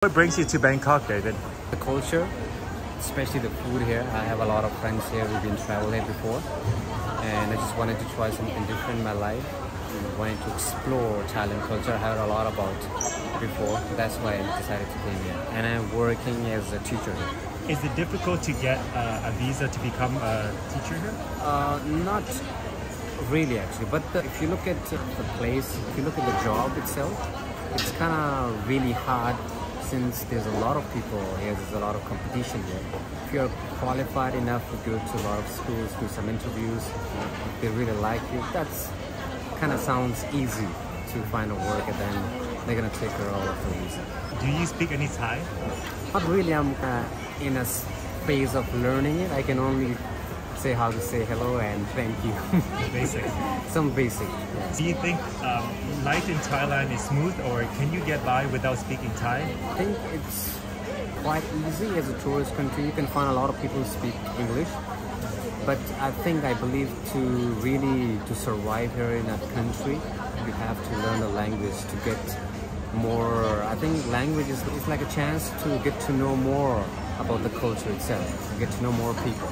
What brings you to Bangkok, David? The culture, especially the food here. I have a lot of friends here who've been traveled here before, and I just wanted to try something different in my life. I wanted to explore Thailand culture. I heard a lot about before. That's why I decided to come here, and I'm working as a teacher here. Is it difficult to get a visa to become a teacher here? Not really, actually. But if you look at the place, if you look at the job itself, it's kind of really hard. Since there's a lot of people here, there's a lot of competition here. If you're qualified enough to go to a lot of schools, do some interviews, if they really like you, that's kind of sounds easy to find a work, and then they're gonna take care of all of the visa. Do you speak any Thai? Not really. I'm in a phase of learning it. I can only say how to say hello and thank you. Basic. Some basic. Yeah. Do you think life in Thailand is smooth, or can you get by without speaking Thai? I think it's quite easy as a tourist country. You can find a lot of people who speak English, but I believe to survive here in that country, you have to learn the language to get more. I think language is like a chance to get to know more about the culture itself, to get to know more people.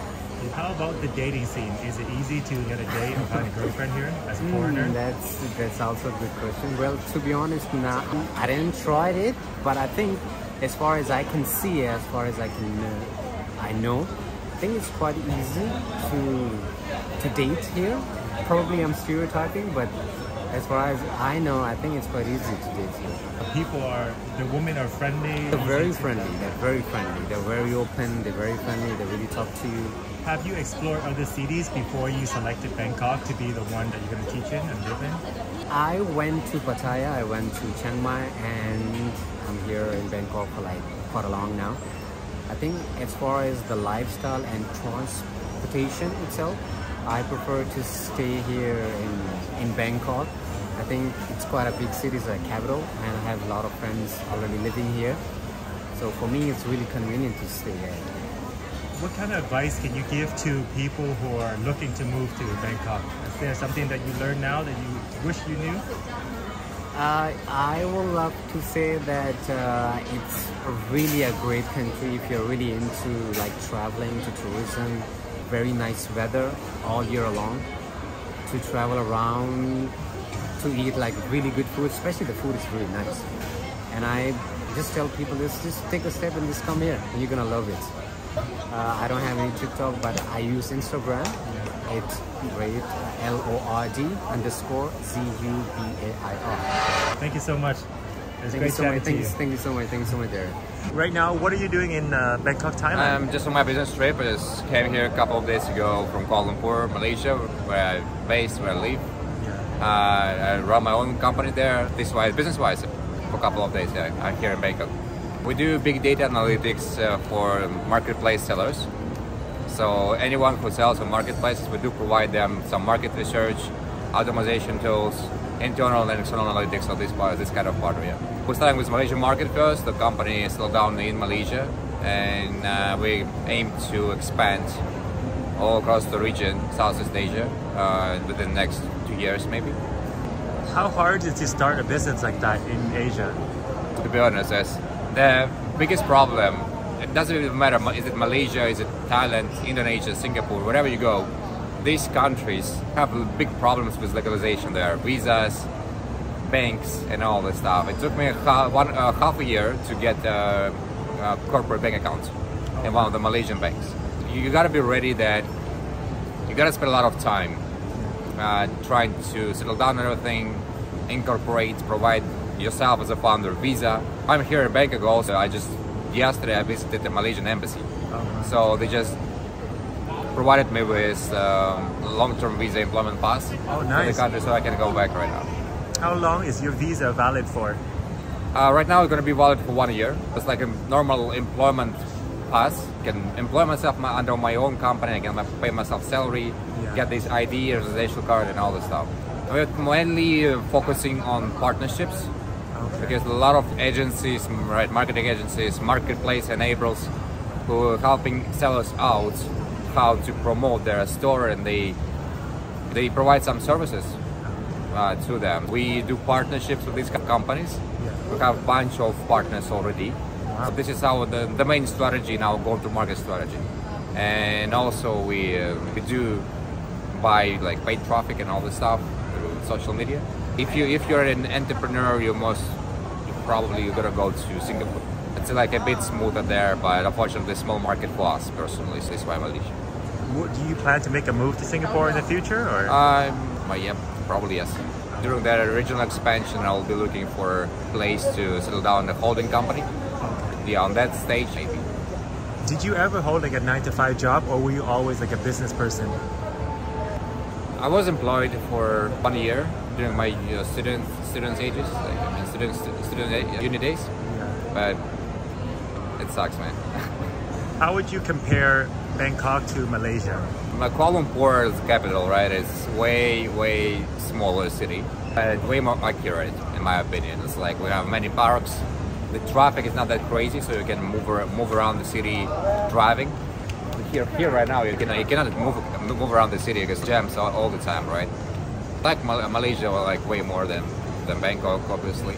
How about the dating scene? Is it easy to get a date or find a girlfriend here as a foreigner? That's also a good question. Well, to be honest, now I didn't try it, but I think as far as I can see, as far as I know, I think it's quite easy to date here. Probably I'm stereotyping, but as far as I know, I think it's quite easy to date here. The women are friendly? They're very friendly, they're very open, they're very friendly, they really talk to you. Have you explored other cities before you selected Bangkok to be the one that you're going to teach in and live in? I went to Pattaya, I went to Chiang Mai, and I'm here in Bangkok for like quite a long now. I think as far as the lifestyle and transportation itself, I prefer to stay here in Bangkok. I think it's quite a big city, it's a capital, and I have a lot of friends already living here. So for me, it's really convenient to stay here. What kind of advice can you give to people who are looking to move to Bangkok? Is there something that you learn now that you wish you knew? I would love to say that it's really a great country if you're really into like traveling, to tourism. Very nice weather all year long, to travel around, to eat like really good food, especially the food is really nice. And I just tell people this, just take a step and just come here and you're gonna love it. I don't have any TikTok, but I use Instagram. It's great, LORD_ZUBAIR. Thank you so much. It's great chatting to you. Thank you so much, Derek. Right now, what are you doing in Bangkok, Thailand? I'm just on my business trip. I just came here a couple of days ago from Kuala Lumpur, Malaysia, where I live. Yeah. I run my own company there, business-wise, for a couple of days. Yeah, I'm here in Bangkok. We do big data analytics for marketplace sellers. So anyone who sells on marketplaces, we do provide them some market research, optimization tools, internal and external analytics of this kind of part. Yeah. We're starting with Malaysian market first. The company is still down in Malaysia, and we aim to expand all across the region, Southeast Asia, within the next 2 years maybe. How hard is it to start a business like that in Asia? To be honest, the biggest problem, it doesn't even matter, is it Malaysia, is it Thailand, Indonesia, Singapore, wherever you go, these countries have big problems with legalization there, visas, banks, and all this stuff. It took me half a year to get a corporate bank account in one of the Malaysian banks. You gotta be ready that you gotta spend a lot of time trying to settle down everything, incorporate, provide yourself as a founder visa. I'm here in Bangkok also. Yesterday I visited the Malaysian embassy. So they just provided me with long-term visa employment pass for the country, so I can go back right now. How long is your visa valid for? Right now it's going to be valid for 1 year. It's like a normal employment pass. I can employ myself under my own company. I can pay myself salary, get this ID, residential card, and all this stuff. We're mainly focusing on partnerships. Because a lot of agencies, marketing agencies, marketplace enablers who are helping sellers out how to promote their store, and they provide some services to them. We do partnerships with these companies. We have a bunch of partners already, So this is our the main strategy in our go-to-market strategy. And also we do buy like paid traffic and all this stuff through social media. If you're an entrepreneur, you're probably gonna go to Singapore. It's like a bit smoother there, but unfortunately, small market for us personally, so it's why Malaysia. Do you plan to make a move to Singapore in the future, or? Yeah, probably yes. During the regional expansion, I'll be looking for a place to settle down the holding company. Yeah, on that stage, maybe. Did you ever hold like a 9-to-5 job, or were you always like a business person? I was employed for 1 year during my students ages, like student uni days. Yeah. But it sucks, man. How would you compare Bangkok to Malaysia? Kuala Lumpur is the capital, right? It's way smaller city, but way more accurate in my opinion. It's like we have many parks. The traffic is not that crazy, so you can move around the city driving. Here right now, you cannot move around the city because jams all the time, right? Like Malaysia, like way more than Bangkok, obviously.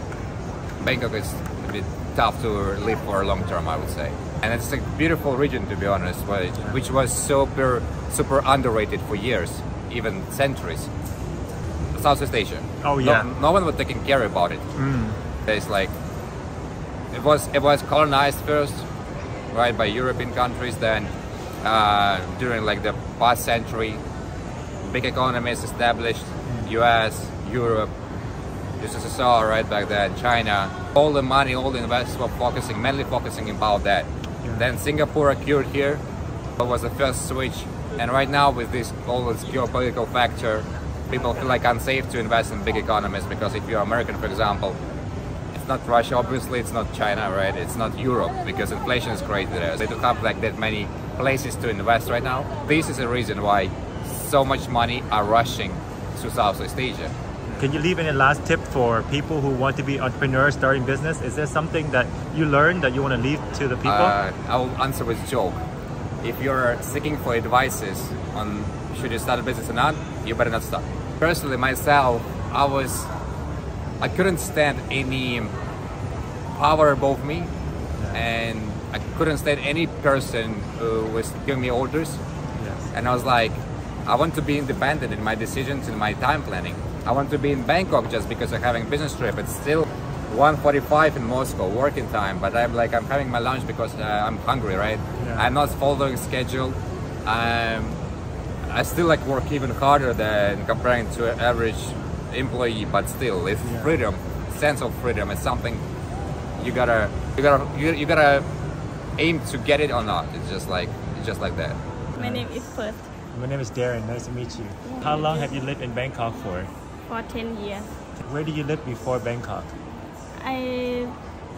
Bangkok is a bit tough to live for long term, I would say. And it's a beautiful region, to be honest, which was super underrated for years, even centuries. Southeast Asia. Oh yeah. No one was taking care about it. It's like it was colonized first, right, by European countries. Then during like the past century, big economies established, U.S., Europe, USSR, right back then, China. All the money, all the investors were mainly focusing about that. Yeah. Then Singapore occurred here, but was the first switch. And right now, with all this geopolitical factor, people feel like unsafe to invest in big economies because if you're American, for example, it's not Russia, obviously, it's not China, right? It's not Europe because inflation is crazy there. They don't have like that many places to invest right now. This is the reason why so much money are rushing to Southeast Asia. Can you leave any last tip for people who want to be entrepreneurs starting business? Is there something that you learned that you want to leave to the people? I will answer with a joke. If you're seeking for advices on should you start a business or not, you better not start. Personally, myself, I couldn't stand any power above me, and I couldn't stand any person who was giving me orders. Yes. And I was like, I want to be independent in my decisions and my time planning. I want to be in Bangkok just because I'm having a business trip. It's still 1:45 in Moscow, working time, but I'm having my lunch because I'm hungry, right? Yeah. I'm not following schedule. I still like work even harder than comparing to an average employee, but still, it's freedom, sense of freedom. It's something you gotta aim to get it or not. It's just like that. My name is First. My name is Darren. Nice to meet you. How long have you lived in Bangkok for? For 10 years. Where did you live before Bangkok? I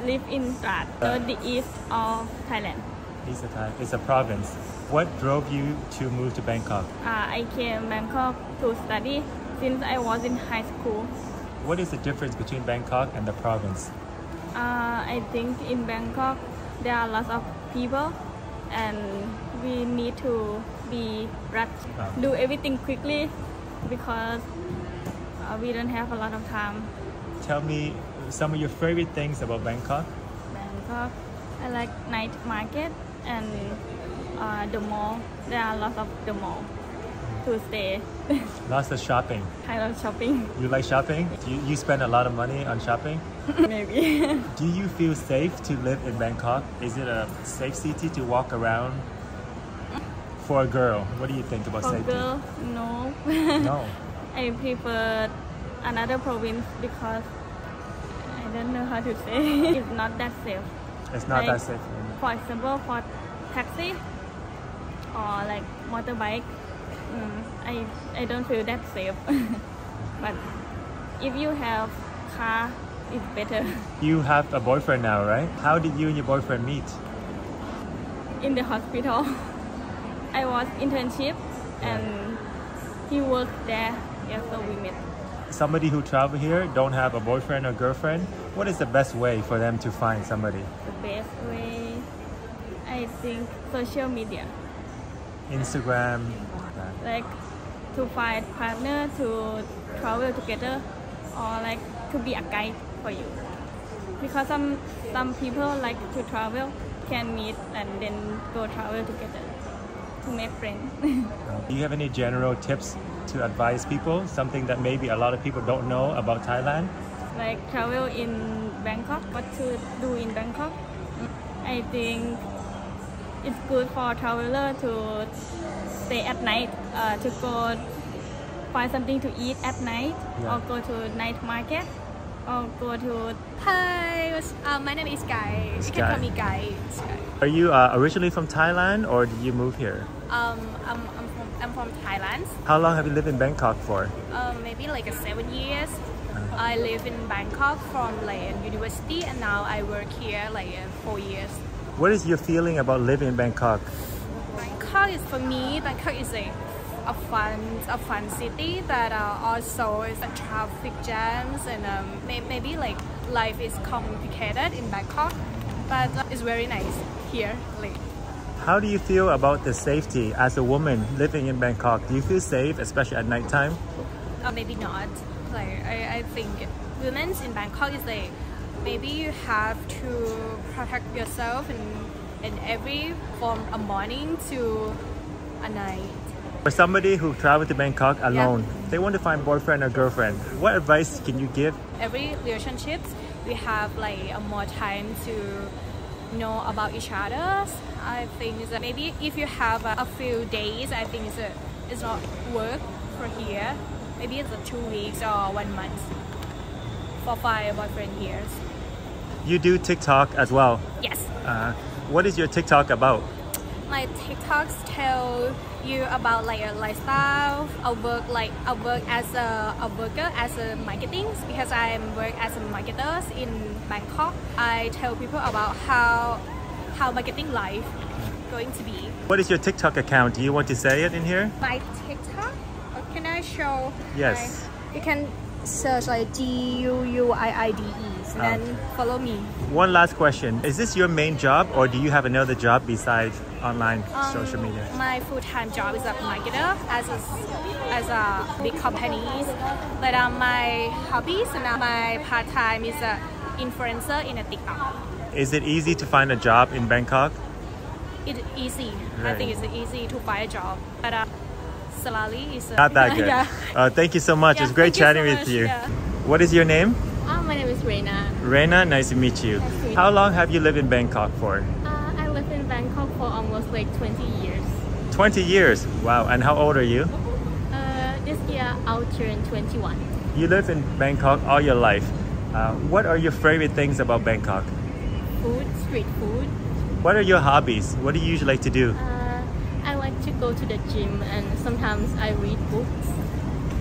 live in Trat, the east of Thailand. East of Thailand. It's a province. What drove you to move to Bangkok? I came Bangkok to study since I was in high school. What is the difference between Bangkok and the province? I think in Bangkok there are lots of people and we need to be rushed, do everything quickly because we don't have a lot of time. Tell me some of your favorite things about Bangkok. Bangkok, I like night market and the mall. There are lots of the mall to stay. Lots of shopping. I love shopping. You like shopping? Do you spend a lot of money on shopping? Maybe. Do you feel safe to live in Bangkok? Is it a safe city to walk around? For a girl, what do you think about safety? For a girl, no. No. I prefer another province because I don't know how to say. It's not that safe. It's not that safe. For example, for taxi or like motorbike, I don't feel that safe. But if you have car, it's better. You have a boyfriend now, right? How did you and your boyfriend meet? In the hospital. I was internship and he worked there, so we met. Somebody who travel here don't have a boyfriend or girlfriend, what is the best way for them to find somebody? The best way, I think social media. Instagram. Like to find partner to travel together or like to be a guide for you. because some people like to travel, can meet and then go travel together to make friends. Do you have any general tips to advise people? Something that maybe a lot of people don't know about Thailand? Like travel in Bangkok, what to do in Bangkok. I think it's good for traveler to stay at night, to go find something to eat at night, or go to night market, or go to... Hi, my name is Guy. You can call me Guy. Are you originally from Thailand or did you move here? I'm from Thailand. How long have you lived in Bangkok for? Maybe like 7 years. I live in Bangkok from like university, and now I work here like 4 years. What is your feeling about living in Bangkok? Bangkok is, for me, Bangkok is a fun city that also is a traffic jams, and maybe like life is complicated in Bangkok, but it's very nice here. Like, how do you feel about the safety as a woman living in Bangkok? Do you feel safe, especially at nighttime? Maybe not. Like I think women in Bangkok is like, maybe you have to protect yourself in every from a morning to a night. For somebody who traveled to Bangkok alone, they want to find boyfriend or girlfriend. What advice can you give? Every relationships, we have like more time to know about each other. I think that maybe if you have a few days, I think it's not work for here. Maybe it's 2 weeks or 1 month for find boyfriend here. You do TikTok as well? Yes. What is your TikTok about? My TikToks tell you about like a lifestyle. I work as a worker as a marketing, because I work as a marketer in Bangkok. I tell people about how marketing life going to be. What is your TikTok account? Do you want to say it in here? My TikTok? Can I show? Yes. You can search like GUUIIDE and then follow me. One last question. Is this your main job or do you have another job besides online social media? My full-time job is a marketer as a big companies. But my hobbies and my part-time is a influencer in a TikTok. Is it easy to find a job in Bangkok? It's easy. Right. I think it's easy to find a job. But salary is not that good. Yeah. Thank you so much. Yeah, it's great chatting so with you. Yeah. What is your name? My name is Reina. Reina, nice to meet you. How long have you lived in Bangkok for? I lived in Bangkok for almost like 20 years. 20 years? Wow. And how old are you? This year I'll turn 21. You live in Bangkok all your life. What are your favorite things about Bangkok? Food, street food. What are your hobbies? What do you usually like to do? I like to go to the gym, and sometimes I read books.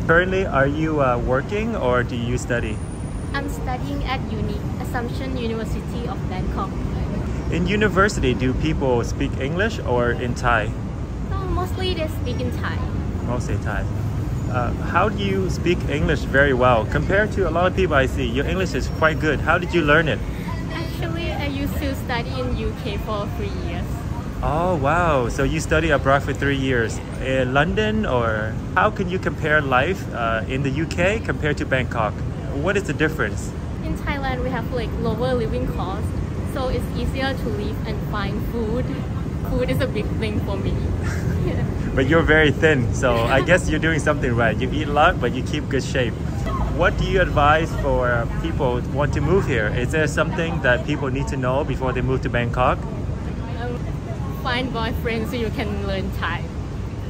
Currently, are you working or do you study? I'm studying at Assumption University of Bangkok. In university, do people speak English or in Thai? Mostly they speak in Thai. Mostly Thai. How do you speak English very well? Compared to a lot of people I see, your English is quite good. How did you learn it? Actually, I used to study in UK for 3 years. Oh wow, so you study abroad for 3 years in London, or how can you compare life in the UK compared to Bangkok? What is the difference? In Thailand, we have like lower living costs, so it's easier to live and find food. Food is a big thing for me. But you're very thin, so I guess you're doing something right. You eat a lot, but you keep good shape. What do you advise for people who want to move here? Is there something that people need to know before they move to Bangkok? Find boyfriend so you can learn Thai.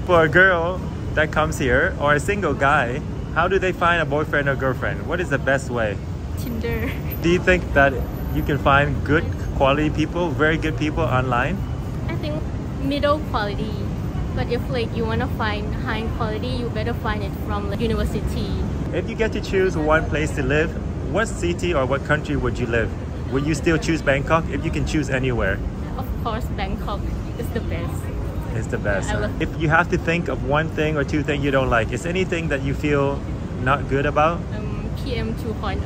For a girl that comes here, or a single guy, how do they find a boyfriend or girlfriend? What is the best way? Tinder. Do you think that you can find good quality people, very good people online? I think middle quality. But if like you want to find high quality, you better find it from the university. If you get to choose one place to live, what city or what country would you live? Would you still choose Bangkok if you can choose anywhere? Of course, Bangkok is the best. It's the best. I love If you have to think of one thing or two things you don't like, is anything that you feel not good about? PM 2.5,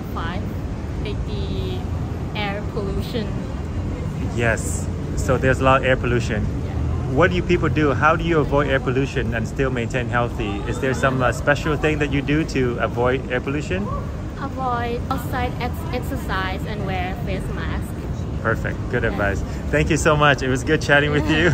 like the air pollution. Yes. So there's a lot of air pollution. What do you people do? How do you avoid air pollution and still maintain healthy? Is there some special thing that you do to avoid air pollution? avoid outside exercise and wear face mask. Perfect. Good advice. Thank you so much. It was good chatting with you.